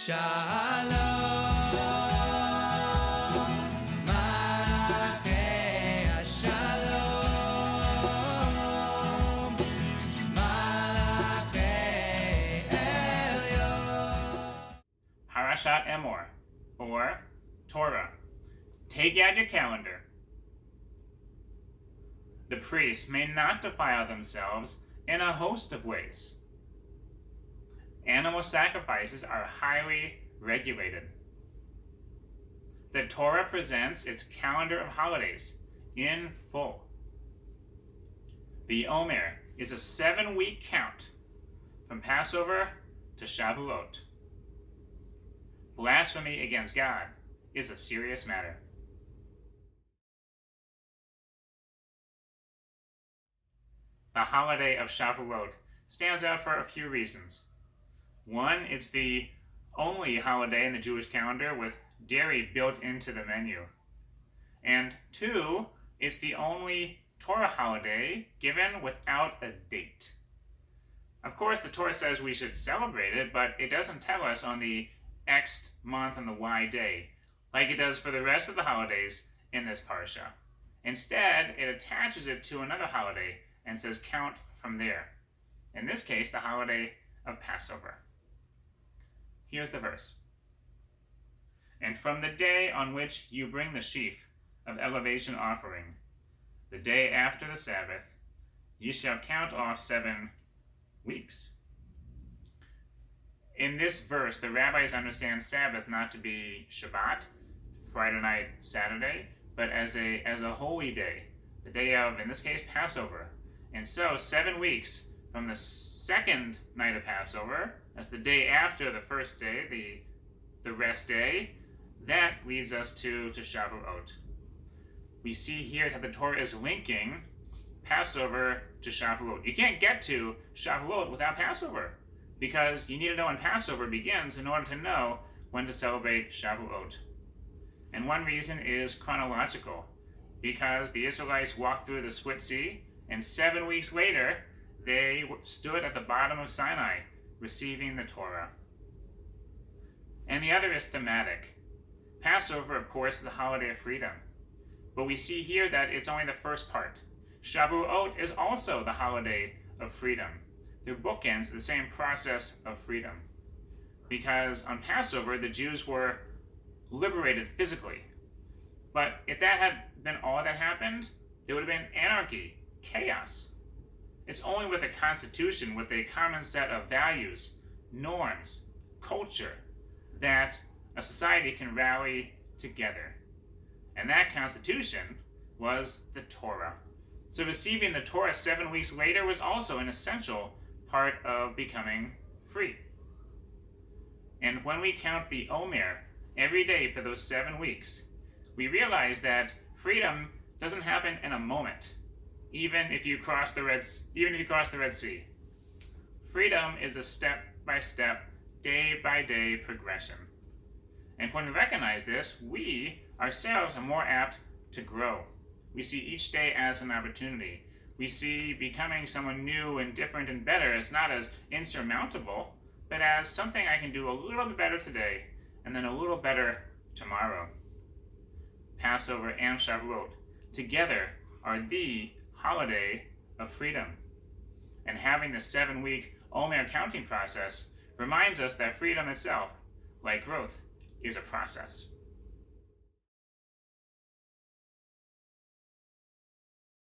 Shalom, Malachei Shalom, Malachei Elyon. Parashat Emor, or Torah. Take out your calendar. The priests may not defile themselves in a host of ways. Animal sacrifices are highly regulated. The Torah presents its calendar of holidays in full. The Omer is a 7-week count from Passover to Shavuot. Blasphemy against God is a serious matter. The holiday of Shavuot stands out for a few reasons. One, it's the only holiday in the Jewish calendar with dairy built into the menu. And two, it's the only Torah holiday given without a date. Of course, the Torah says we should celebrate it, but it doesn't tell us on the X month and the Y day, like it does for the rest of the holidays in this parsha. Instead, it attaches it to another holiday and says count from there. In this case, the holiday of Passover. Here's the verse. And from the day on which you bring the sheaf of elevation offering, the day after the Sabbath, you shall count off 7 weeks. In this verse, the rabbis understand Sabbath not to be Shabbat, Friday night, Saturday, but as a holy day, the day of, in this case, Passover. And so 7 weeks from the second night of Passover, that's the day after the first day, the rest day, that leads us to Shavuot. We see here that the Torah is linking Passover to Shavuot. You can't get to Shavuot without Passover, because you need to know when Passover begins in order to know when to celebrate Shavuot. And one reason is chronological, because the Israelites walked through the Split Sea, and 7 weeks later, they stood at the bottom of Sinai, receiving the Torah. And the other is thematic. Passover, of course, is a holiday of freedom. But we see here that it's only the first part. Shavuot is also the holiday of freedom. They're bookends the same process of freedom. Because on Passover, the Jews were liberated physically. But if that had been all that happened, there would have been anarchy, chaos. It's only with a constitution, with a common set of values, norms, culture, that a society can rally together. And that constitution was the Torah. So receiving the Torah 7 weeks later was also an essential part of becoming free. And when we count the Omer every day for those 7 weeks, we realize that freedom doesn't happen in a moment. Even if you cross the Red Sea. Freedom is a step-by-step, day-by-day progression. And when we recognize this, we ourselves are more apt to grow. We see each day as an opportunity. We see becoming someone new and different and better as not as insurmountable, but as something I can do a little bit better today, and then a little better tomorrow. Passover and Shavuot together are the holiday of freedom. And having the 7-week Omer counting process reminds us that freedom itself, like growth, is a process.